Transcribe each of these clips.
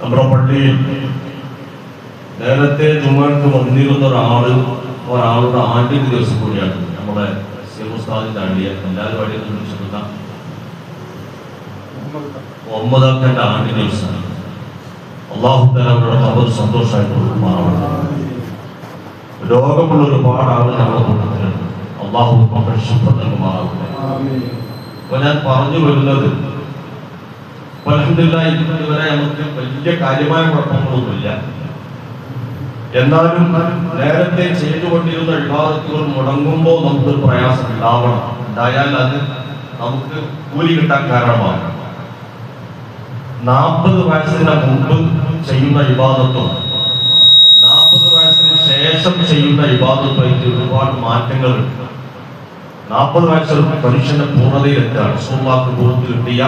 നമ്മുടെ പള്ളിയിൽ നേരത്തെ ജുമക്ക് വന്നിരുന്ന ഒരാളുടെ ആണ്ടിന്റെ ദിവസം കൂടിയാണ് നമ്മുടെ ഉസ്താദിന്റെ ആണ്ടിയ എല്ലാവരും അടിയിൽ വിളിച്ചിരുന്ന 9ാമത്തെ ആണ്ടിന്റെ ദിവസമാണ്. അള്ളാഹു തആല അവരുടെ ഖബർ സന്തോഷമായിട്ട് കൊടുക്കുമാറാവട്ടെ. രോഗമുള്ള ഒരുപാട് ആളുകൾ നമ്മുടെ കൂട്ടത്തിലുണ്ട്. അള്ളാഹു നമുക്ക് ശുഭ നൽകുമാറാവട്ടെ. അപ്പൊ ഞാൻ പറഞ്ഞു വരുന്നത്, അൽഹംദുലില്ലാഹ് ഇതുവരെ നമുക്ക് വലിയ കാര്യമായ കുഴപ്പങ്ങളൊന്നുമില്ല. എന്നാലും നേരത്തെ ചെയ്തുകൊണ്ടിരുന്ന ഇബാദത്തുകൾ മുടങ്ങുമ്പോൾ നമുക്കൊരു പ്രയാസം ഉണ്ടായാൽ അത് നമുക്ക് കൂലി കിട്ടാൻ കാരണമാണ്. 40 വയസ്സിന് മുമ്പ് ചെയ്യുന്ന ഇബാദത്തും 40 വയസ്സിന് ശേഷം ചെയ്യുന്ന ഇബാദത്തുമായിട്ട് ഒരുപാട് മാറ്റങ്ങളുണ്ട്. 40 വയസ്സിൽ മനുഷ്യന്റെ പൂർണ്ണതയിലെത്തുകയാണ്. റസൂലുള്ളാഹിക്ക് പൂർത്തി കിട്ടിയ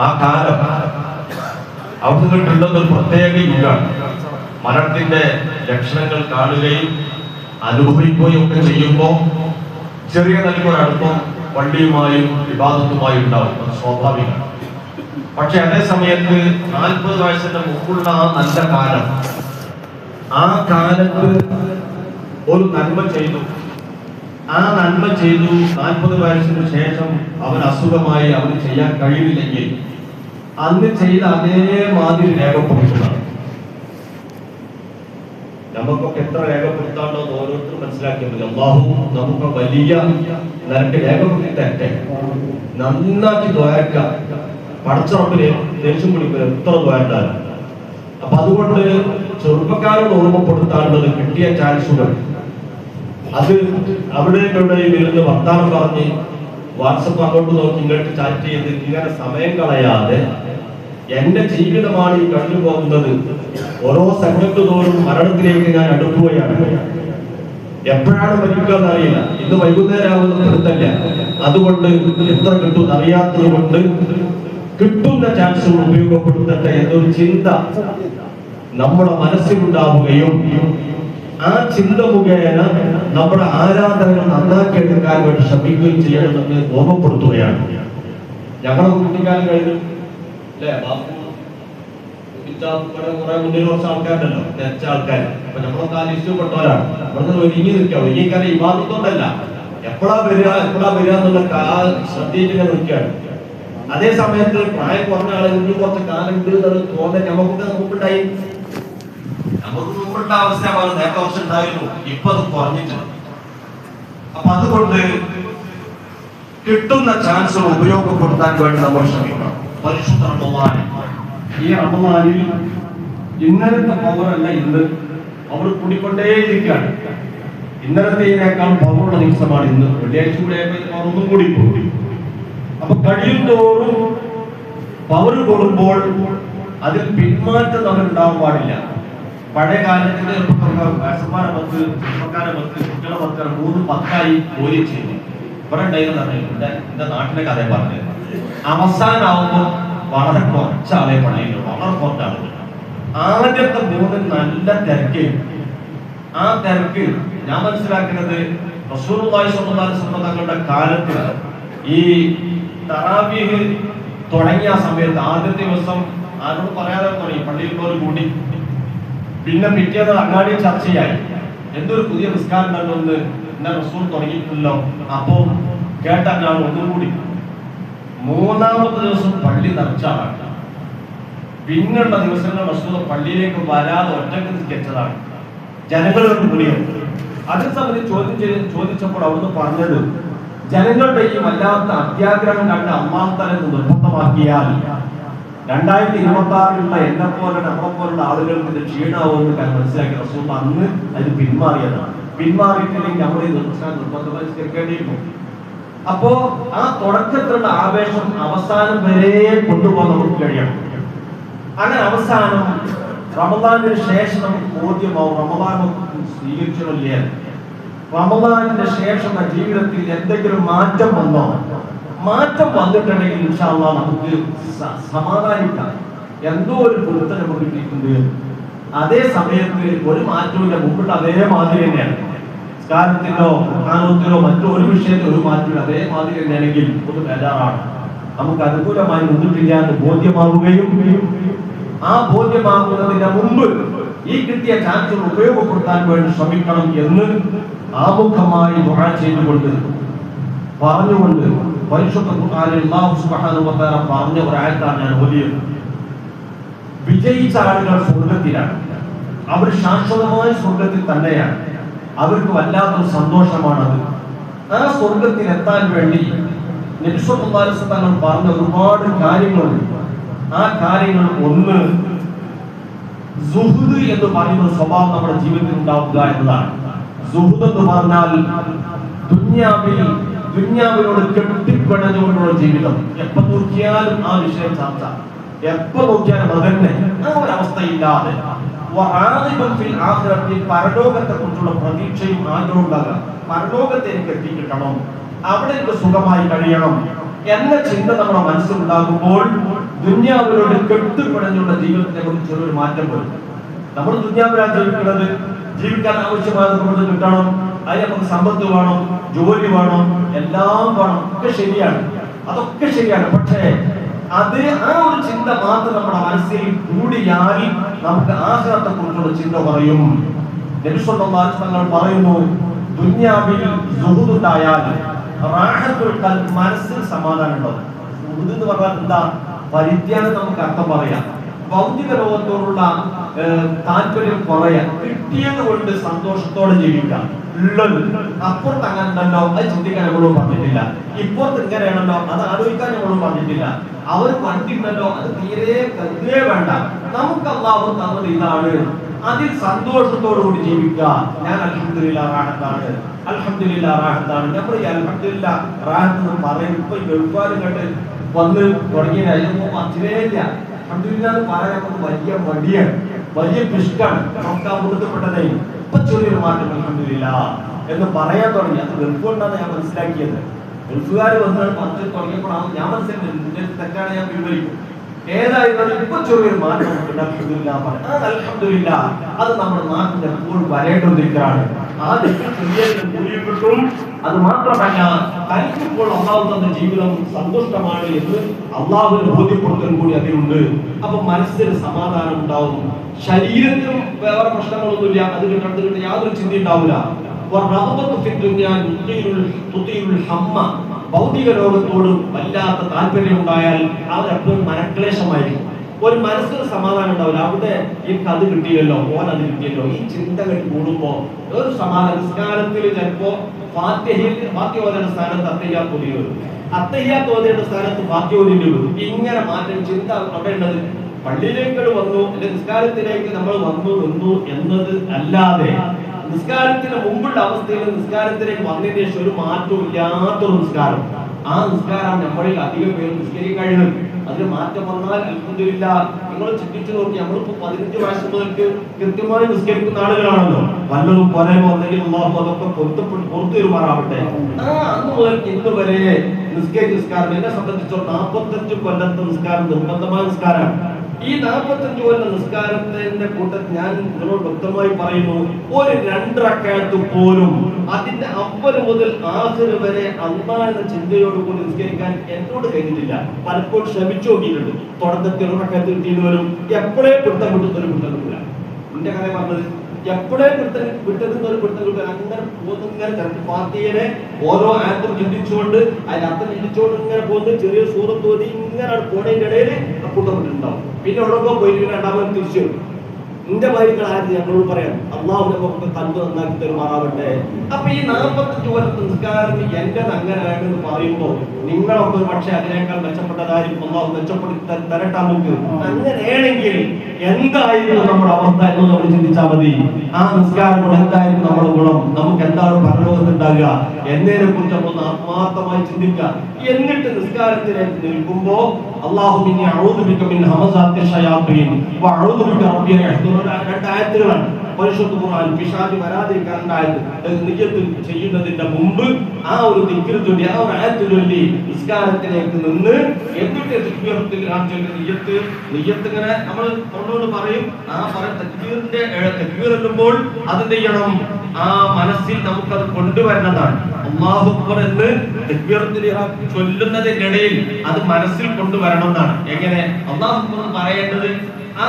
ആ കാലം അവിടെ കിട്ടുന്നത് ഒരു പ്രത്യേക യുഗമാണ്. മരണത്തിന്റെ ലക്ഷണങ്ങൾ കാണുകയും അനുഭവിക്കുകയും ഒക്കെ ചെയ്യുമ്പോൾ ചെറിയ നൽകൊരടുപ്പം പള്ളിയുമായും ഇബാദത്തുമായും ഉണ്ടാവും. അത് സ്വാഭാവികമാണ്. പക്ഷെ അതേ സമയത്ത് 40 വയസ്സിന്റെ മുമ്പുള്ള ആ നല്ല കാലം, ആ കാലത്ത് ഒരു നന്മ ചെയ്തു, ആ നന്മ ചെയ്തു 40 വയസ്സിന് ശേഷം അവൻ അസുഖമായി അവന് ചെയ്യാൻ കഴിയില്ലെങ്കിൽ അന്ന് ചെയ്ത അതേ മാതിരി രേഖപ്പെടുത്തുന്നതാണ്. നമുക്കൊക്കെ എത്ര രേഖപ്പെടുത്താണ്ടോ എന്ന് ഓരോരുത്തരും മനസ്സിലാക്കിയാൽ മതി. അല്ലാഹു നമുക്ക് വലിയ നിരക്ക് രേഖപ്പെടുത്തി തരട്ടെ. നന്നാക്കി ദ്വാരക്കാം. പടച്ചറപ്പിന് ദേഷ്യം പിടിക്കുക എത്ര ദ്വാരണ്ടാലും. അപ്പൊ അതുകൊണ്ട് ചെറുപ്പക്കാരോട് ഓർമ്മപ്പെടുത്താനുള്ളത്, കിട്ടിയ ചാൻസുകൾ അത് അവിടെയും ഇരുന്ന് വർത്താനം പറഞ്ഞ് വാട്സപ്പ് അങ്ങോട്ട് നോക്കി ഇങ്ങോട്ട് ചാറ്റ് ചെയ്ത് ഇങ്ങനെ സമയം കളയാതെ, എന്റെ ജീവിതമാണ് ഈ കഴിഞ്ഞു പോകുന്നത്, ഓരോ സെക്കൻഡ് തോറും മരണത്തിലേക്ക് ഞാൻ അടുക്കുകയാണ്, എപ്പോഴാണ് മരിക്കുക എന്നറിയില്ല, ഇന്ന് വൈകുന്നേരമാവുന്ന എടുത്തല്ല, അതുകൊണ്ട് എത്ര കിട്ടും അറിയാത്തത് കൊണ്ട് കിട്ടുന്ന ചാൻസുകൾ ഉപയോഗപ്പെടുത്തട്ടെ എന്നൊരു ചിന്ത നമ്മുടെ മനസ്സിലുണ്ടാവുകയും ആ ചിന്ത മുഖേന നമ്മുടെ ആരാധനകൾ നന്നാക്കി എടുക്കാൻ വേണ്ടി ശ്രമിക്കുകയും ചെയ്യണമെന്ന് ഓർമ്മപ്പെടുത്തുകയാണ്. ഞങ്ങളുടെ കുട്ടിക്കാലം കഴിഞ്ഞു അല്ലേ, കുറെ മുന്നിൽ കുറച്ച് ആൾക്കാരുണ്ടല്ലോ, തെച്ച ആൾക്കാർ. അപ്പൊ നമ്മളൊക്കെ ആ ലിസ്റ്റ് പെട്ടവരാണ്. നമ്മളൊക്കെ ഒരുങ്ങി നിൽക്കാം. ഒരുങ്ങിക്കാലം ഇബാദത്തൊന്നല്ല, എപ്പോഴാ വരിക എന്നുള്ള ശ്രദ്ധിച്ചിങ്ങനെ നിൽക്കുകയാണ്. അതേ സമയത്ത് പ്രായം കുറഞ്ഞ ആളെ ഇനി കുറച്ച് കാലം ഉണ്ട് എന്നത് തോന്നൽ നമുക്ക് മുമ്പുണ്ടായി. നമുക്ക് മുമ്പുള്ള അവസ്ഥ നേരത്തെ വർഷം ഉണ്ടായിരുന്നു, ഇപ്പൊ അത് കുറഞ്ഞിട്ടുണ്ട്. അപ്പൊ അതുകൊണ്ട് കിട്ടുന്ന ചാൻസ് ഉപയോഗപ്പെടുത്താൻ വേണ്ടി നമ്മൾ ശ്രമിക്കണം. പരിശുദ്ധ റമളാൻ, ഈ റമളാനിൽ ഇന്നലത്തെ പവറല്ല ഇന്ന്, അവർ കൂടിക്കൊണ്ടേയിരിക്കുകയാണ്. ഇന്നലത്തേതിനേക്കാൾ പവറുള്ള ദിവസമാണ് ഇന്ന്. വെള്ളിയാഴ്ച കൂടെ പവർ ഒന്നും കൂടി പോയി. അപ്പൊ കഴിയും തോറും പവർ കൂടുമ്പോൾ അതിൽ പിന്മാറ്റം നമ്മൾ ഉണ്ടാവാൻ പാടില്ല. പഴയ കാലത്തിന്റെ വയസ്സന്മാരെ 10, ചെറുപ്പക്കാരെ 10, കുട്ടികളെ 10, 3, 10 ജോലി ചെയ്തു. ഇവിടെ ഉണ്ടായിരുന്നു എന്റെ നാട്ടിലെ കഥ പറഞ്ഞത്. അവസാനമാകുമ്പോൾ വളരെ കുറച്ചാളെ പണിയുള്ളൂ, വളരെ കുറച്ചാളുകൾ. ആദ്യത്തെ 3 നല്ല തിരക്ക്. ആ തിരക്ക് ഞാൻ മനസ്സിലാക്കുന്നത് റസൂലുള്ളാഹി സ്വല്ലല്ലാഹു അലൈഹി വസല്ലം തങ്ങളുടെ കാലത്ത് ഈ തറാവീഹ് തുടങ്ങിയ സമയത്ത് ആദ്യത്തെ ദിവസം ആരോട് പറയാതെ തുടങ്ങി, പള്ളിയിൽ പോലും കൂടി. പിന്നെ പിറ്റേന്ന് അങ്ങാടി ചർച്ചയായി, എന്തൊരു പുതിയ നിസ്കാരം കണ്ടൊന്ന് എന്നെ റസൂൽ തുടങ്ങിയിട്ടില്ലല്ലോ. അപ്പോ കേട്ടാൽ ഞാൻ ഒന്നും കൂടി. 3ാമത്തെ ദിവസം പള്ളി നിറച്ചാണ്. പിന്നുള്ള ദിവസങ്ങൾ റസൂൽ പള്ളിയിലേക്ക് വരാതെ ഒറ്റക്ക് നിൽക്കച്ചതാണ്. ജനങ്ങളോട് കൂടിയോ അതേ സമയത്ത് ചോദിച്ചപ്പോൾ അവിടുന്ന് പറഞ്ഞത്, ജനങ്ങളുടെ ഈ വല്ലാത്ത അത്യാഗ്രഹം കണ്ട് അല്ലാഹു തആല നിർബന്ധമാക്കിയാൽ 2026 എന്നെ പോലെ നമ്മളെ പോലുള്ള ആളുകൾക്ക് ഇത് ക്ഷീണമാവുമെന്ന് മനസ്സിലാക്കി റസൂൽ അന്ന് അത് പിന്മാറിയതാണ്. പിന്മാറിയിട്ടില്ലെങ്കിൽ നമ്മൾ ഈ നിർബന്ധമായി നിസ്കരിക്കേണ്ടിയിരിക്കും. അപ്പോ ആ തുടക്കത്തിലുള്ള ആവേശം അവസാനം വരെ കൊണ്ടുപോകാൻ നമുക്ക് കഴിയണം. അങ്ങനെ അവസാനം റമളാനിന് ശേഷം നമുക്ക് ബോധ്യമാവും റമളാൻ സ്വീകരിച്ചില്ലേ, റമളാനിന്റെ ശേഷം ജീവിതത്തിൽ എന്തെങ്കിലും മാറ്റം വന്നോ. മാറ്റം വന്നിട്ടുണ്ടെങ്കിൽ ഇൻഷാ അല്ലാഹ് നമുക്ക് സമാധാനിക്കാം, എന്തോ ഒരു പൊരുത്തം നമുക്ക് കിട്ടിയിട്ടുണ്ട്. അതേ സമയത്ത് ഒരു മാറ്റമില്ല, മുമ്പിട്ട് അതേമാതിരി തന്നെയാണ്. സംസ്കാരത്തിലോ പ്രധാനത്തിലോ മറ്റൊരു വിഷയത്തിൽ ഒരു മാറ്റമില്ല, അതേമാതിരി തന്നെയാണെങ്കിൽ ഒരു ബേജാറാണ്. നമുക്ക് അനുകൂലമായി നിന്നിട്ടില്ല എന്ന് ബോധ്യമാവുകയും ആ ബോധ്യമാകുന്നതിന് മുമ്പ് ഈ കിട്ടിയ ചാൻസ് ഉപയോഗപ്പെടുത്താൻ വേണ്ടി ശ്രമിക്കണം എന്ന് ആമുഖമായി ദുആ ചെയ്തുകൊണ്ട് പറഞ്ഞുകൊണ്ട് പരിശുദ്ധ ഖുർആനിൽ അല്ലാഹു സുബ്ഹാനഹു വ തആല പറഞ്ഞ ഒരു ആയത്താണ് ഞാൻ ഓതിയത്. വിജയിച്ച ആളുകൾ സ്വർഗ്ഗത്തിലാണ്, അവർ ശാശ്വതമായ സ്വർഗ്ഗത്തിൽ തന്നെയാണ്, അവർക്ക് വല്ലാത്തൊരു സന്തോഷമാണത്. ആ സ്വർഗ്ഗത്തിൽ എത്താൻ വേണ്ടി നബി സല്ലല്ലാഹു അലൈഹി വസല്ലം പറഞ്ഞ ഒരുപാട് കാര്യങ്ങളുണ്ട്. ആ കാര്യങ്ങൾ ഒന്ന് സുഹുദ് എന്ന് പറയുന്ന സ്വഭാവം നമ്മുടെ ജീവിതത്തിൽ ഉണ്ടാവുക എന്നതാണ്. സുഹുദ് എന്ന് പറഞ്ഞാൽ ദുന്യാവിനോട് കെട്ടിപ്പിണഞ്ഞുകൊണ്ടുള്ള ജീവിതം. എപ്പോ നോക്കിയാലും ആ വിഷയം ചർച്ച, എപ്പോ നോക്കിയാലും അതന്നെ, ആ ഒരു അവസ്ഥയില്ലാതെ പരലോകത്തെ കുറിച്ചുള്ള പ്രതീക്ഷയും ആഗ്രഹവും ഉണ്ടാകുക. പരലോകത്തെ എനിക്ക് എത്തിക്കിട്ടണം, അവിടെ എനിക്ക് സുഖമായി കഴിയണം എന്ന ചിന്ത നമ്മുടെ മനസ്സിലുണ്ടാകുമ്പോൾ ദുന്യാവിനോട് കെട്ടിപ്പിണഞ്ഞുള്ള ജീവിതത്തെ കുറിച്ച് ചെറിയൊരു മാറ്റം വരും. നമ്മൾ ദുന്യാവിലാണ് ജീവിക്കുന്നത്, ജീവിക്കാൻ ആവശ്യമായത് നമുക്ക് കിട്ടണം, അതിന് നമുക്ക് സമ്പത്ത് വേണം, ജോലി വേണം, എല്ലാം വേണം, ഒക്കെ ശരിയാണ്, അതൊക്കെ ശരിയാണ്. പക്ഷേ അത് ആ ഒരു ചിന്ത മാത്രം നമ്മുടെ മനസ്സിൽ കൂടിയാൽ നമുക്ക് ആഖിറത്തെ കുറിച്ചുള്ള ചിന്ത പറയും. നബി സല്ലല്ലാഹു അലൈഹി വസല്ലം പറയുന്നു, ദുനിയാവിൽ സുഹുദ് ഉണ്ടായാൽ റാഹത്തുൽ ഖൽബ്, മനസ്സിൽ സമാധാനം ഉണ്ടാവും. സുഹുദ് എന്ന് പറഞ്ഞാൽ എന്താ? പരിത്യാഗം നമുക്ക് അർത്ഥം പറയാം. ഭൗതിക ലോകത്തോടുള്ള താല്പര്യം കുറയാൻ, കിട്ടിയത് കൊണ്ട് സന്തോഷത്തോടെ ജീവിക്കാം. ഉള്ളത് അപ്പുറത്ത് അങ്ങനെ ഉണ്ടല്ലോ, അത് ചിന്തിക്കാൻ നമ്മളോട് പറഞ്ഞിട്ടില്ല. ഇപ്പുറത്ത് ഇങ്ങനെയാണല്ലോ, അത് ആലോചിക്കാൻ നമ്മളോട് പറഞ്ഞിട്ടില്ല. അവർ കണ്ടിട്ടുണ്ടല്ലോ, അത് തീരെ കരുതേ വേണ്ട. നമുക്ക് അല്ലാഹു തന്നത് ഇതാണ്, അതിൽ സന്തോഷത്തോടുകൂടി ജീവിക്കുക. ഞാൻ അൽഹംദുലില്ലാഹ് റാഹത്താണ്, അൽഹംദുലില്ലാഹ് റാഹത്താണ്. നമ്മൾ ഈ അൽഹംദുലില്ലാഹ് റാഹത്ത് എന്ന് പറയും. ഇപ്പൊ ഈ ഗൾഫാരും കണ്ട് വന്ന് തുടങ്ങിയതിന് അച്ഛനേയില്ല അൽഹംദുലില്ലാഹ് പറയാൻ നമുക്ക് വലിയ മടിയാണ്, വലിയ പിഷ്കാണ്. നമുക്ക് ആ ബോധപ്പെട്ടതേ ഇപ്പൊ ചെറിയൊരു മാറ്റം അൽഹംദുലില്ലാഹ് എന്ന് പറയാൻ തുടങ്ങി. അത് ഗൾഫ് കൊണ്ടാണ് ഞാൻ മനസ്സിലാക്കിയത്. ഗൾഫുകാർ വന്ന് പത്ത് തുടങ്ങിയപ്പോഴാണ് ഞാൻ മനസ്സിലാക്കിയത് തെറ്റാണ് ഞാൻ വിവരിക്കും. ഏതായിരുന്നാലും ഇപ്പൊ ചെറിയൊരു മാറ്റം അൽഹംദുലില്ലാഹ് പറയാം. ആ അൽഹംദുലില്ലാഹ് അത് നമ്മുടെ നാട്ടിൽ എപ്പോഴും വരേണ്ടതിരിക്കാണ്. ആ മൂല്യം കിട്ടും. അത് മാത്രമല്ല, തനിക്കിപ്പോൾ അള്ളാഹു തന്ന ജീവിതം സന്തുഷ്ടമാണ് എന്ന് അള്ളാഹുവിന് ബോധ്യപ്പെടുത്തൽ കൂടി അതിലുണ്ട്. അപ്പൊ മനസ്സിന് സമാധാനം ഉണ്ടാവും, ശരീരത്തിനും വേറെ പ്രശ്നങ്ങളൊന്നുമില്ല, അത് കിട്ടുന്നത് യാതൊരു ചിന്ത ഉണ്ടാവില്ല. ഭൗതിക ലോകത്തോട് വല്ലാത്ത താല്പര്യം ഉണ്ടായാൽ അവരെപ്പോഴും മനക്ലേശമായിരിക്കും. ഒരു മനസ്സിന് സമാധാനം ഉണ്ടാവില്ല. അവിടെ എനിക്ക് അത് കിട്ടിയല്ലോ, ഓൻ അത് കിട്ടിയല്ലോ, ഈ ചിന്തകൾ കൂടുമ്പോ ഒരു സമാധാന നിസ്കാരത്തിൽ ചിലപ്പോ ഫാത്തിഹ ഓതേണ്ട സ്ഥാനത്ത് അത്തഹിയ്യാത്ത് ഓതി വരും, അത്തഹിയ്യാത്ത് ഓതേണ്ട സ്ഥാനത്ത് ഫാത്തിഹ ഓതേണ്ടി വരും. ഇങ്ങനെ മാറ്റം ചിന്ത അവിടെ ഉള്ളത്. പള്ളിയിലേക്ക് വന്നു, നിസ്കാരത്തിലേക്ക് നമ്മൾ വന്നു നിന്നു എന്നത് അല്ലാതെ നിസ്കാരത്തിന് മുമ്പുള്ള അവസ്ഥയിൽ നിസ്കാരത്തിലേക്ക് വന്നതിന് ശേഷം ഒരു മാറ്റവും ഇല്ലാത്തൊരു നിസ്കാരം. ആ നിസ്കാരം നമ്മളിൽ അധികം പേര് നിസ്കരിക്കാൻ കഴിയുന്നത്. അതിന് മാറ്റം വന്നാൽ അൽഹംദുലില്ലാഹ്. നിങ്ങൾ ചിന്തിച്ചു നോക്കി, നമ്മളിപ്പോ 15 വയസ്സ് മുതൽക്ക് കൃത്യമായി നിസ്കരിക്കുന്ന ആളുകളാണല്ലോ. വല്ലതും കുറയുമോ ഉണ്ടെങ്കിൽ അല്ലാഹു അതൊക്കെ പുറത്തു വരുമാറാവട്ടെ. അന്ന് മുതൽക്ക് ഇന്ന് വരെ നിസ്കാരം എന്നെ സംബന്ധിച്ചോ 45 കൊല്ലത്തെ നിസ്കാരം നിർബന്ധമായ നിസ്കാരമാണ്. ഈ 45 കൊല്ലം നിസ്കാരത്തിന്റെ കൂട്ടത്തിൽ ഞാൻ നിങ്ങളോട് വ്യക്തമായി പറയുന്നു, ഒരു 2 റക്അത്ത് പോലും അതിന്റെ അവ്വൽ മുതൽ ആഖിർ വരെ അല്ലാഹ് എന്ന ചിന്തയോടുകൂടി നിസ്കരിക്കാൻ എന്നോട് കഴിഞ്ഞിട്ടില്ല. പലപ്പോഴും ശ്രമിച്ചു നോക്കിയിട്ടുണ്ട്. തുടക്കത്തിൽ 1 റക്അത്ത് കിട്ടിയെന്ന് വരും, എപ്പോഴേ പിടുത്തം കിട്ടുന്നില്ല. എന്റെ കഥ പറഞ്ഞത് എപ്പോഴേ വിട്ടതെന്നൊരു പിടുത്തം കിട്ടാൻ അങ്ങനെ പോകുന്നിങ്ങനെ ഫാത്തിഹയെ ഓരോ ആയത്തും ചിന്തിച്ചുകൊണ്ട് അതിന്റെ അർത്ഥം ചിന്തിച്ചുകൊണ്ട് ഇങ്ങനെ പോകുന്നത്. ചെറിയ സൂറത്ത് ഓതി ഇങ്ങനെ പോണതിന്റെ ഇടയിൽ കൂട്ടപ്പെട്ടിട്ടുണ്ടാവും. പിന്നെ ഉള്ളപ്പോ പോയിട്ട് 2ാമത് തിരിച്ചു വരും. എന്റെ ഭാര്യകൾ ആര് ഞങ്ങളോട് പറയാം, അള്ളാഹു നമുക്ക് കണ്ടു നന്നാക്കി തരുമാറാവട്ടെ. അപ്പൊ ഈ 45 കൊല്ലത്തെ നിസ്കാരം എന്റേത് അങ്ങനെയാണെന്ന് പറയുമ്പോൾ നിങ്ങളൊക്കെ പക്ഷെ അതിനേക്കാൾ മെച്ചപ്പെട്ടതായിരിക്കും. അള്ളാഹു മെച്ചപ്പെടുത്തി തരട്ടെ നമുക്ക്. അങ്ങനെയാണെങ്കിൽ എന്തായിരുന്നു നമ്മുടെ അവസ്ഥ എന്ന് നമ്മൾ ചിന്തിച്ചാൽ മതി. ആ നിസ്കാരം കൊണ്ട് എന്തായിരുന്നു നമ്മുടെ ഗുണം, നമുക്ക് എന്താണ് പരലോകത്തുണ്ടാകുക എന്നതിനെ കുറിച്ച് നമ്മൾ ആത്മാർത്ഥമായി ചിന്തിക്കുക. എന്നിട്ട് നിസ്കാരത്തിലേക്ക് നിൽക്കുമ്പോ അല്ലാഹുമ്മ അഊദു ബിക മിൻ ഹമസാത്തി ശയാത്തീൻ വ അഊദു ബിക റബ്ബി അൻ യഹ്ദുറൂൻ. 2 ആയത്തുകളാണ് പരിശുദ്ധ ഖുർആൻ. പിശാച് വരാതിരിക്കാൻ നിയ്യത്ത് ചെയ്യുന്നതിന്റെ മുമ്പ് ആ ഒരു ദിക്ർ ചൊല്ലി, ആ ഒരു ആയത്ത് ചൊല്ലി നിസ്കാരത്തിലേക്ക് നിന്ന് എന്നിട്ട് തക്ബീറത്തിൽ നിയ്യത്ത് ഇങ്ങനെ നമ്മൾ നമ്മളോട് പറയും. ആ തക്ബീർ എല്ലുമ്പോൾ അത് ചെയ്യണം, ആ മനസ്സിൽ നമുക്കത് കൊണ്ടുവരുന്നതാണ്. അല്ലാഹു അക്ബർ എന്ന് തക്ബീറത്തുൽ ഇഹ്റാം ചൊല്ലുന്നതിനിടയിൽ അത് മനസ്സിൽ കൊണ്ടുവരണം എന്നാണ്. എങ്ങനെ അല്ലാഹു അക്ബർ പറയേണ്ടത്? ആ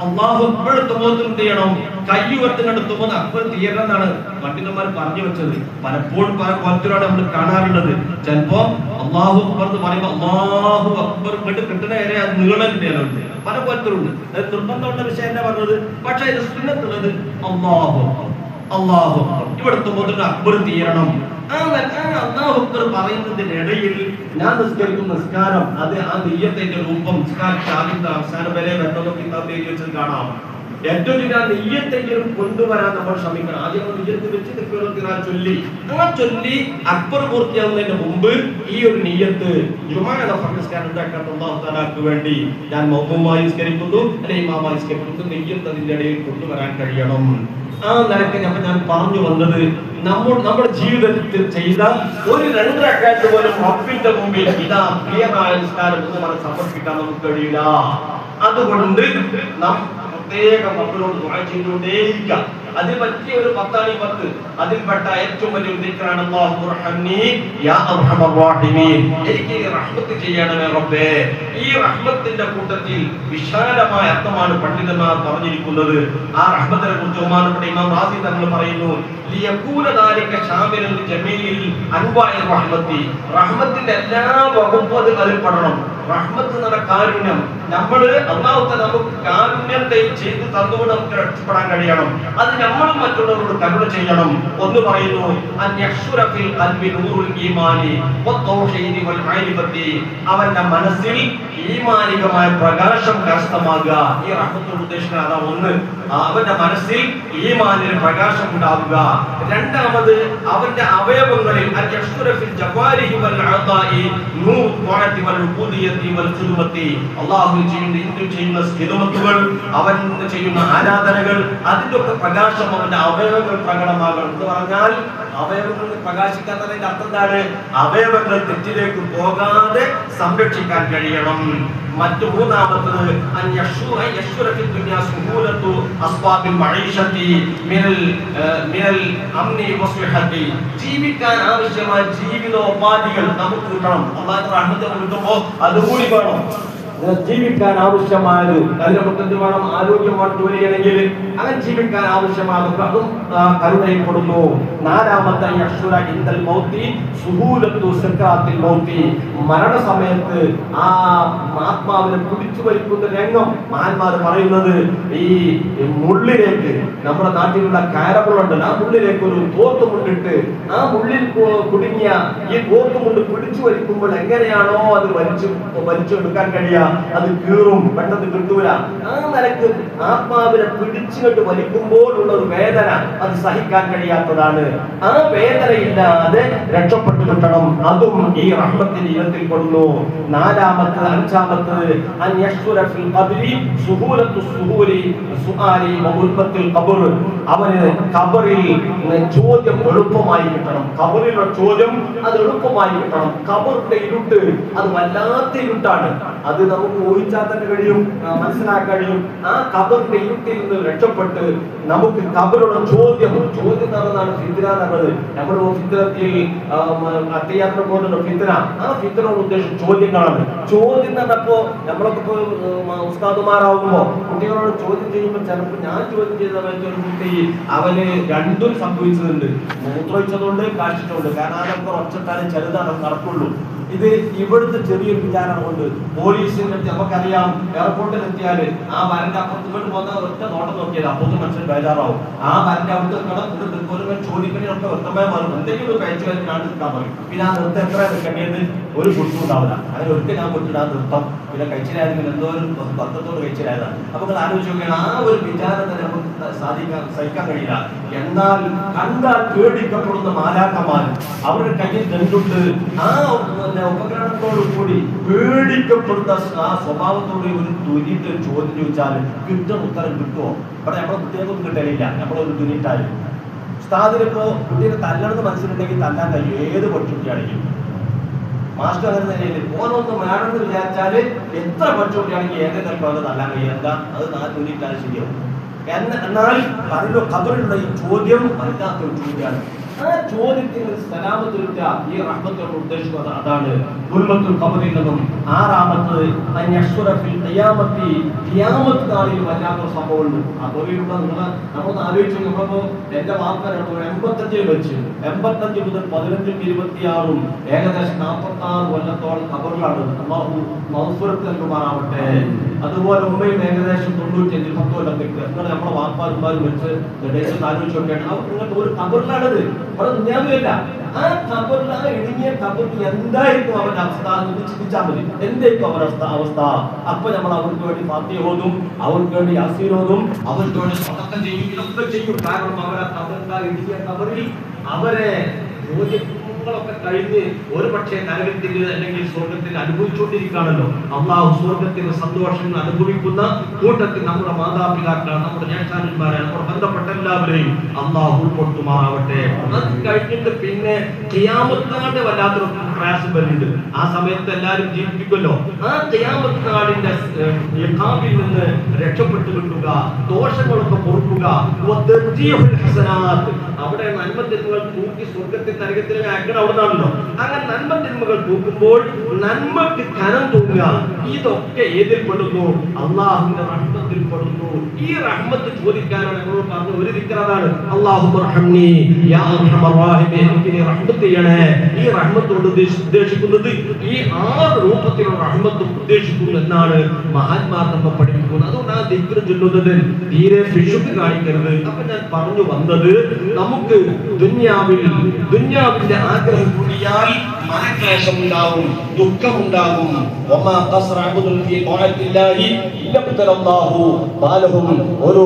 അള്ളാഹു അക്ബർ എത്തുമ്പോൾ എന്ത് ചെയ്യണം? കൈ ഉയർത്തിനെടുത്തുമ്പോൾ അക്ബർ തീരണം എന്നാണ് പണ്ഡിതന്മാർ പറഞ്ഞു വെച്ചത്. പലപ്പോഴും പല കോലത്തിലാണ് നമ്മൾ കാണാറുള്ളത്. ചിലപ്പോ അള്ളാഹു അക്ബർ എന്ന് പറയുമ്പോൾ അള്ളാഹു അക്ബർ ഇങ്ങോട്ട് കിട്ടുന്ന വരെ അത് നീളലുണ്ട്, പല കോലത്തിലുണ്ട്. അത് നിർബന്ധമുള്ള വിഷയം എന്നാ പറഞ്ഞത്. പക്ഷെ ഇത് സുന്നത്തുള്ളത് അള്ളാഹു അള്ളാഹു ഇവിടെ എത്തുമ്പോൾ അക്ബർ തീരണം. അല്ലാഹു അക്ബർ പറയുന്നതിനിടയിൽ ഞാൻ നിസ്കരിക്കുന്ന നിസ്കാരം അത് ആ നിയ്യത്തിന്റെ രൂപം അവസാനം വരെ വെട്ടൊക്കെ കിതാബ് എഴുതി വെച്ചത് കാണാം. ഏറ്റവും ആ നിയ്യത്തെങ്കിലും കൊണ്ടുവരാൻ നമ്മൾ ശ്രമിക്കണം. ആദ്യം നിയ്യത്ത് വെച്ച് തക്ബീറത്തുൽ ചൊല്ലി ചൊല്ലി അക്ബർ പൂർത്തിയാവുന്നതിന് മുമ്പ് ഈ ഒരു നിയ്യത്ത് അല്ലാഹു തആലക്ക് വേണ്ടി ഞാൻ മൗമൂമായി നിസ്കരിക്കുന്നു അല്ലെങ്കിൽ ഇമാമായി നിസ്കരിക്കുന്നു, നിയ്യത്ത് അതിന്റെ ഇടയിൽ കൊണ്ടുവരാൻ കഴിയണം. ആ നിലയ്ക്ക് ഞാൻ പറഞ്ഞു വന്നത് നമ്മുടെ ജീവിതത്തിൽ ചെയ്ത ഒരു 2 റക്അത്ത് പോലും റബ്ബിന്റെ മുമ്പിൽ ഇതാ പ്രിയമായ നിസ്കാരം എന്ന് പറഞ്ഞ് സമർപ്പിക്കാൻ നമുക്ക് കഴിയില്ല. അതുകൊണ്ട് നാം പ്രത്യേകം റബ്ബിനോട് ദുആ ചെയ്തുകൊണ്ടേയിരിക്കാം. അതിൽ പറ്റിയ ഒരു 10 അതിൽപ്പെട്ട ഏറ്റവും വലിയ ദിക്റാണ് അല്ലാഹു റഹ്മനി യാ അർഹമർ റഹീമീൻ. എനിക്ക് റഹ്മത്ത് ചെയ്യണമേ റബ്ബേ. ഈ റഹ്മത്തിന്റെ കൂട്ടത്തിൽ വിശാലമായ അർത്ഥമാണ് പണ്ഡിതന്മാർ പറഞ്ഞിരിക്കുന്നത്. ആ റഹ്മത്തിനെ കുറിച്ച് ബഹുമാനപ്പെട്ട ഇമാം റാസി തങ്ങൾ പറയുന്നു, ലിയകൂന ദാലിക ശാമിലൻ ജമീൽ അൻവാഇ റഹ്മത്തി. റഹ്മത്തിന്റെ എല്ലാ വകുപ്പും അതിൽ പെടണം. റഹ്മത്ത് എന്ന കാരുണ്യം, നമ്മൾ അല്ലാഹു തആല നമുക്ക് കാരുണ്യം ചെയ്ത് തന്നുകൊണ്ട് നമുക്ക് രക്ഷപ്പെടാൻ കഴിയണം. അത് നമ്മൾ മറ്റുള്ളവരോട് കരുണ ചെയ്യണം. ഒന്ന് പറയുന്നു അൻയഹ്സുറഫിൽ ഖൽബി നൂറുൽ ഈമാനി വത്തൗഹീദി വൽ മഅരിഫത്തി. അവന്റെ മനസ്സിൽ ഈമാനികമായ പ്രകാശം കരസ്ഥമാകുക. ഈ റഹ്മത്തുൽ ഉദ്ദേശിക്കുന്നത് അതാ. ഒന്ന്, അവന്റെ മനസ്സിൽ ഈമാനിൽ പ്രകാശം ഉണ്ടാവുക. രണ്ടാമത് അവന്റെ അവയവങ്ങളിൽ അൻയഹ്സുറഫിൽ ജവാരിഹി വൽ അഅദാഇ നൂർ ത്വാഅത്തി വൽ ഉബൂദിയത്തി വൽ ഖിദ്മത്തി. അല്ലാഹു ചെയ്യുന്ന ഖിദ്മത്തുകൾ, അവൻ ചെയ്യുന്ന ആരാധനകൾ, അതിന്റെ ഒക്കെ പ്രകാശം അവന്റെ അവയവങ്ങൾ പ്രകടമാകണം. എന്ന് പറഞ്ഞാൽ അവയവങ്ങൾ പ്രകാശിക്കാത്തതിന്റെ അർത്ഥം എന്താണ്? അവയവങ്ങൾ തെറ്റിലേക്ക് പോകാതെ സംരക്ഷിക്കാൻ കഴിയണം. മറ്റു മൂന്നാമത്തത് ജീവിക്കാൻ ആവശ്യമായ ജീവിതോപാധികൾ നമുക്ക് കിട്ടണം. അല്ലാഹുവിന്റെ റഹ്മത്ത് കിട്ടുമ്പോൾ അതുകൂടി വേണം. ജീവിക്കാൻ ആവശ്യമായത് അതിന് നമുക്ക് എന്ത് വേണം? ആരോഗ്യമാണ് ജോലിയാണെങ്കിൽ അങ്ങനെ ജീവിക്കാൻ ആവശ്യമാകും അതും കരുണയിൽപ്പെടുന്നു. നാലാമത്തെ മരണസമയത്ത് ആ ആത്മാവിനെ പിടിച്ചു വലിക്കുന്ന രംഗം മഹാന്മാർ പറയുന്നത്, ഈ മുള്ളിലേക്ക്, നമ്മുടെ നാട്ടിലുള്ള കയറമുള്ളുണ്ട്, ആ മുള്ളിലേക്ക് ഒരു തോർത്തുമുണ്ടിട്ട് ആ മുള്ളിൽ കുടുങ്ങിയ ഈ തോർത്തുമുണ്ട് പിടിച്ചു വലിക്കുമ്പോൾ എങ്ങനെയാണോ അത് വലിച്ചെടുക്കാൻ കഴിയുക, അത് കീറും, പെട്ടെന്ന് കിട്ടൂല. ആ നിലക്ക് ആത്മാവിനെ പിടിച്ചുകൊണ്ട് വലിക്കുമ്പോഴുള്ള ഒരു വേദന അത് സഹിക്കാൻ കഴിയാത്തതാണ്. ആ വേദനയില്ലാതെ രക്ഷപ്പെട്ടു കിട്ടണം. അതും ഈ റഹ്മത്തിന്റെ ഇനത്തിൽ പെടുന്നു. നാലാമത്തത് അഞ്ചാമത്തത് അവന് ഖബറിൽ ചോദ്യം എളുപ്പമായി കിട്ടണം. ഖബറിലുള്ള ചോദ്യം അത് എളുപ്പമായി കിട്ടണം. ഖബറിന്റെ ഇരുട്ട് അത് വല്ലാത്ത ഇരുട്ടാണ്. അത് നമുക്ക് ഊഹിച്ചാൽ തന്നെ കഴിയും, മനസ്സിലാക്കാൻ കഴിയും. ആ ഖബറിന്റെ ഇരുട്ടിൽ നിന്ന് രക്ഷപ്പെട്ട് നമുക്ക് ഖബറുള്ള ചോദ്യം നടന്നതാണ് ഫിത്ന എന്നത്. നമ്മുടെ ഫിത്നത്തിൽ അത്തയാത്ര പോകുന്ന ഫിത്ന, ആ ഫിത്നയുടെ ഉദ്ദേശം ചോദ്യങ്ങളാണ്. ചോദ്യം നടപ്പോ നമ്മളൊക്കെ ഇപ്പൊ ഉസ്താദുമാരാകുമ്പോ കുട്ടികളോട് ചോദ്യം ചെയ്യുമ്പോൾ ചിലപ്പോൾ ഞാൻ ചോദ്യം ചെയ്ത ഒരു കുട്ടി അവന് രണ്ടും സംഭവിച്ചതുണ്ട്. മൂത്രമൊഴിച്ചതുകൊണ്ട് കാശിച്ചുണ്ട്. കാരണം അതൊക്കെ ഒച്ചത്താലും ചെറുതാണ് നടക്കുള്ളൂ. ഇത് ഇവിടുത്തെ ചെറിയൊരു വിചാരണ കൊണ്ട് പോലീസിന്റെ നമുക്കറിയാം, എയർപോർട്ടിൽ എത്തിയാല് ആ വരന്റെ അപ്പുറത്ത് ഇങ്ങോട്ട് പോകുന്ന ഒറ്റ നോട്ടം നോക്കിയത് അപ്പുറത്ത് മനുഷ്യൻ ബേജാറാവും. ആ വരന്റെ അവിടുത്തെ ചോദിക്കുന്നതിനൊക്കെ വ്യക്തമായി മാറും. എന്തെങ്കിലും കഴിച്ചു കഴിഞ്ഞാൽ നിൽക്കാൻ പറയും. പിന്നെ ആ നൃത്തം എത്ര നിൽക്കേണ്ടത് ഒരു കുറിച്ചും ഉണ്ടാവില്ല. അങ്ങനെ ഒരിക്കൽ ഞാൻ കൊണ്ടിട്ട് ആ നൃത്തം പിന്നെ കഴിച്ചിലായതെങ്കിൽ എന്തോ ഒരു ഭക്തത്തോട് കഴിച്ചിലായതാണ്. അപ്പൊ നിങ്ങൾ ആലോചിച്ച് നോക്കിയാൽ ആ ഒരു വിചാരം തന്നെ നമുക്ക് സഹിക്കാൻ കഴിയില്ല. എന്നാൽ കണ്ടാൽ പേടിക്കപ്പെടുന്ന മാലാഖമാർ അവരുടെ കയ്യിൽ രണ്ടുണ്ട്. ആ ഉപകരണത്തോടു കൂടി പേടിക്കപ്പെടുന്ന ആ സ്വഭാവത്തോട് ഒരു തുരിട്ട് ചോദ്യം ചോദിച്ചാൽ കിട്ടുന്ന ഉത്തരം കിട്ടുമോ? ഇവിടെ നമ്മളെ കുട്ടികൾക്കൊന്നും കിട്ടലില്ല. നമ്മളൊരു തുരിട്ടാലും ഉസ്താദിനിപ്പോ കുട്ടിയെ തല്ലണമെന്ന് മനസ്സിലുണ്ടെങ്കിൽ തല്ലാൻ കഴിയും, ഏത് പഠിച്ചുകുട്ടിയാണെങ്കിലും. മാസ്റ്റർ അങ്ങനെ തന്നെയല്ലേ, ഓനൊന്നും വേണമെന്ന് വിചാരിച്ചാല് എത്ര പഠിച്ചുകുട്ടിയാണെങ്കിൽ ഏതെങ്കിലും പോലെ തല്ലാൻ കഴിയും. എന്താ അത് 4 തുരിട്ടാലും ശരിയാവും. എന്നാൽ പറയുന്ന ഖബറിലുള്ള ഈ ചോദ്യം വല്ലാത്തൊരു ചോദ്യമാണ്. ആ ചോദ്യത്തിന് സലാമത്ത് ഈ റഹ്മത്തോട് ഉദ്ദേശിക്കുന്നത് അതാണ്. ദുൽമത്തുൽ ഖബറിൽ നിന്നും ആറാമത് ഖിയാമത്ത് നാളിൽ വല്ലാത്തൊരു സംഭവമുണ്ട്. ഖബറിലുള്ള നമ്മൾ ആലോചിച്ച് നമ്മളിപ്പോ എന്റെ വാർത്തകളാണ് 85 വെച്ച് 85 മുതൽ 15 26 ഏകദേശം 46 കൊല്ലത്തോളം ഖബറിലാണ്. അല്ലാഹു മഗ്ഫിറത്ത് നൽകുമാറാവട്ടെ. അതുപോലെ ഉമ്മയും ഏകദേശം 95 10 കൊല്ലത്തേക്ക് നിങ്ങൾ നമ്മളെ വാപ്പാറുമാരും വെച്ച് ആലോചിച്ച് നോക്കിയാണ് നിങ്ങൾക്ക് ഒരു ഖബറിലാണത്. അവിടെ ദുനിയാവില്ല. ആ ഖബറിൽ ആ ഇടുങ്ങിയ ഖബറിൽ എന്തായിരിക്കും അവരുടെ അവസ്ഥ എന്ന് ചിന്തിച്ചാൽ മതി. എന്തായിരിക്കും അവരുടെ അവസ്ഥ? അപ്പൊ നമ്മൾ അവർക്ക് വേണ്ടി ഫാത്തിഹ ഓതും, അവർക്ക് വേണ്ടി യാസീൻ ഓതും, അവർക്ക് വേണ്ടി സദഖ ചെയ്യും, ഇതൊക്കെ ചെയ്യും. കാരണം അവരെ ഖബറിൽ ഇടുങ്ങിയ ഖബറിൽ അവരെ ൊക്കെ കഴിഞ്ഞ് ഒരു പക്ഷേ നരകത്തിൽ അല്ലെങ്കിൽ സ്വർഗത്തിൽ അനുഭവിച്ചുകൊണ്ടിരിക്കുകയാണല്ലോ. അള്ളാഹു സ്വർഗത്തിന്റെ സന്തോഷങ്ങൾ അനുഭവിക്കുന്ന കൂട്ടത്തിൽ നമ്മുടെ മാതാപിതാക്കളാണ്, നമ്മുടെ ജ്യേഷ്ഠാന്മാരാണ്, നമ്മുടെ ബന്ധപ്പെട്ട എല്ലാവരെയും അള്ളാഹു ഉൾപ്പെടുത്തുമാറാവട്ടെ. അത് കഴിഞ്ഞിട്ട് പിന്നെ ഖിയാമത്ത് നാളിന്റെ വല്ലാത്തൊരു പ്രയാസം വരുന്നുണ്ട്. ആ സമയത്ത് എല്ലാവരും ജീവിപ്പിക്കുമല്ലോ. ആ ഖിയാമത്ത് നാളിന്റെ ഇഖാബിൽ നിന്ന് രക്ഷപ്പെട്ടു കിട്ടുക, ദോഷങ്ങളൊക്കെ പൊറുക്കുക, അവിടെ നന്മതിന്മകൾ തൂക്കി സ്വർഗത്തിൽ നരകത്തിൽ അവിടെ നിന്നാണല്ലോ. അങ്ങനെ നന്മതിന്മകൾ തൂക്കുമ്പോൾ നന്മക്ക് ഖനം തൂങ്ങുക. ഇതൊക്കെ ഏതിൽ പെടുന്നു? അള്ളാഹുവിന്റെ റഹ്മത്തിൽ പെടുന്നു. ഈ റഹ്മത്ത് ചോദിക്കാനാണ് നമ്മളോട് പറഞ്ഞ ഒരു ദിക്റാണ് അല്ലാഹുമ്മർഹംനി യാ അർഹമർ റഹീമീൻ, എനിക്ക് നീ റഹ്മത്ത് ചെയ്യണേ. ഈ റഹ്മത്തോട് ഉദ്ദേശിക്കുന്നത് ഈ 6 രൂപത്തിലുള്ള റഹ്മത്ത് ഉദ്ദേശിക്കുന്നു എന്നാണ് മഹാന്മാർ നമ്മെ പഠിപ്പിക്കുന്നത്. അതുകൊണ്ട് ആ ദിക്ർ ചൊല്ലുന്നത് തീരെ പിശുക്ക് കാണിക്കരുത്. അപ്പൊ ഞാൻ പറഞ്ഞു വന്നത്, നമുക്ക് ദുനിയാവിന്റെ ആഗ്രഹം കൂടിയാൽ മനക്ലേശം ഉണ്ടാവും, ദുഃഖമുണ്ടാകും. ഒരു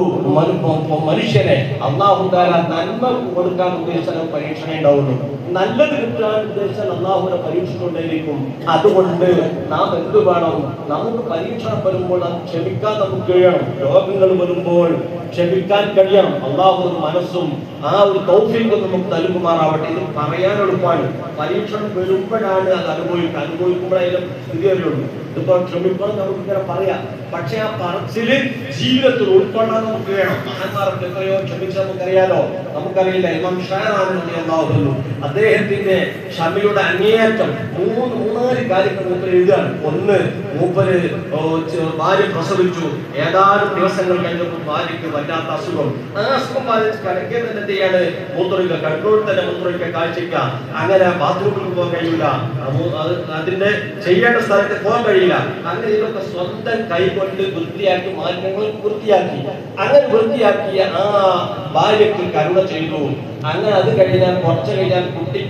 മനുഷ്യനെ അല്ലാഹു തആല നന്മ കൊടുക്കാൻ ഉദ്ദേശിച്ചാൽ പരീക്ഷണ ഉണ്ടാവുള്ളൂ. നല്ലത് കിട്ടാൻ ഉദ്ദേശിച്ചാൽ അല്ലാഹുവിനെ പരീക്ഷിച്ചുകൊണ്ടേയിരിക്കും. അതുകൊണ്ട് നാം എന്ത് വേണം? നമുക്ക് പരീക്ഷണം വരുമ്പോൾ അത് ക്ഷമിക്കാൻ നമുക്ക് കഴിയണം. രോഗങ്ങൾ വരുമ്പോൾ ക്ഷമിക്കാൻ കഴിയണം. അല്ലാഹു ഒരു മനസ്സും ആ ഒരു തൗഫീഖ് നമുക്ക് നൽകുമാറാവട്ടെ. ഇത് പറയാൻ എളുപ്പമാണ്. പരീക്ഷണം വരുമ്പോഴാണ് അത് അനുഭവിക്കുമ്പോഴായാലും സ്ഥിതി വരുള്ളൂ. ഇതിപ്പോ ക്ഷമിക്കണം നമുക്ക് ഇങ്ങനെ പറയാം, പക്ഷെ ആ പറച്ചില് ജീവിതത്തിൽ ഉൾക്കൊള്ളാൻ നമുക്ക് വേണം. മഹാന്മാർക്ക് എത്രയോ ക്ഷമിച്ച് നമുക്കറിയാലോ. നമുക്കറിയില്ല, ഇമാം ഷാറാണെന്ന് അല്ലാഹു അദ്ദേഹത്തിന്റെ ക്ഷമയുടെ അങ്ങേയറ്റം 3-4 കാര്യങ്ങൾ മൂപ്പര് എഴുതുകയാണ്. ഒന്ന്, മൂപ്പര് ഭാര്യ പ്രസവിച്ചു. ഏതാനും ദിവസങ്ങൾ കഴിഞ്ഞപ്പോൾ ഭാര്യയ്ക്ക് വല്ലാത്ത അസുഖം. ആ അസുഖം ബാധിച്ച് കിടക്കെ തന്നെ ചെയ്യാണ് മൂത്രമൊഴിക്കുക, കൺട്രോൾ തന്നെ മൂത്രമൊഴിക്കുക, കാഴ്ചയ്ക്ക. അങ്ങനെ ബാത്റൂമിൽ പോകാൻ കഴിയില്ല, അതിന്റെ ചെയ്യേണ്ട സ്ഥലത്ത് പോകാൻ കഴിയില്ല. അങ്ങനെ ഇതൊക്കെ സ്വന്തം കൈകൊണ്ട് വൃത്തിയാക്കി മാലിന്യങ്ങൾ വൃത്തിയാക്കി. അങ്ങനെ വൃത്തിയാക്കിയ ആ ഭാര്യയ്ക്ക് കരുണ ചെയ്തു. അങ്ങനെ അത് കഴിഞ്ഞാൽ കുറച്ച് കഴിഞ്ഞാൽ കുട്ടി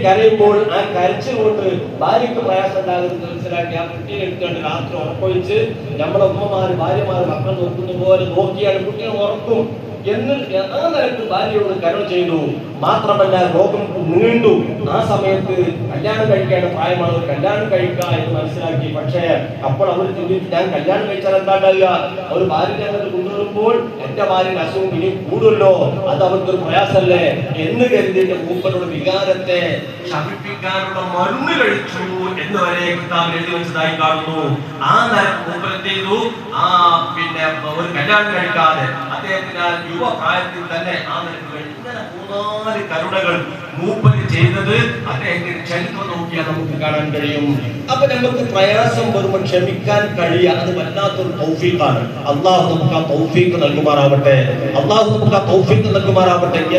കരയുമ്പോൾ ആ കരച്ചിൽ കൊണ്ട് ഭാര്യയ്ക്ക് പ്രയാസം ഉണ്ടാകുന്നത് മനസ്സിലാക്കി ആ കുട്ടിയെ എടുത്തുകൊണ്ട് രാത്രി ഉറക്കൊഴിച്ച് നമ്മുടെ ഉമ്മമാര് ഭാര്യമാര് മക്കൾ നോക്കുന്ന പോലെ നോക്കിയാണ് കുട്ടിയെ ഉറക്കും. എന്നിട്ട് ആ നിലക്ക് ഭാര്യയോട് കരുണ ചെയ്തു. മാത്രമല്ല, രോഗം നീണ്ടു. ആ സമയത്ത് കല്യാണം കഴിക്കേണ്ട പ്രായമാണ്, കല്യാണം കഴിക്കുക എന്ന് മനസ്സിലാക്കി. പക്ഷേ അപ്പോൾ അവർ ചിന്തിച്ചു, ഞാൻ കല്യാണം കഴിച്ചാൽ എന്താ ഉണ്ടാവുക? ഒരു ഭാര്യ അങ്ങനെ കൊണ്ടുവരുമ്പോൾ എന്റെ ഭാര്യയുടെ അസുഖം ഇനി കൂടുമല്ലോ, അത് അവർക്കൊരു പ്രയാസമല്ലേ എന്ന് കരുതിയിട്ട് മൂപ്പരുടെ വികാരത്തെ ശമിപ്പിക്കാനുള്ള മരുന്ന് കഴിച്ചു എന്ന് വരെ കിതാബിൽ എഴുതി വെച്ചതായി കാണുന്നു. ആ നേരം മൂപ്പർ എന്ത് ചെയ്തു? പിന്നെ ഒരു കല്യാണം കഴിക്കാതെ അദ്ദേഹത്തിന് യുവപ്രായത്തിൽ തന്നെ ആ നിലക്ക് കഴിഞ്ഞു. ഇങ്ങനെ 3-4 കരുണകൾ മൂപ്പര് ചെയ്തത് അദ്ദേഹത്തിന്റെ ചരിത്രം നോക്കിയാൽ നമുക്ക് കാണാൻ കഴിയും. അപ്പൊ നമുക്ക് പ്രയാസം വരുമ്പോൾ ക്ഷമിക്കാൻ കഴിയുക, അത് വല്ലാത്തൊരു തൗഫീഖാണ്. അല്ലാഹു നമുക്ക് ആ തൗഫീഖ് നൽകുമാറാവട്ടെ.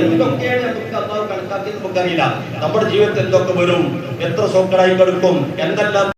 എന്തൊക്കെയാണ് നമുക്ക് അല്ലാഹു കണക്കാക്കി നമുക്കറിയില്ല. നമ്മുടെ ജീവിതത്തിൽ എന്തൊക്കെ വരും, എത്ര സോക്കടായി കിടക്കും, എന്തെല്ലാം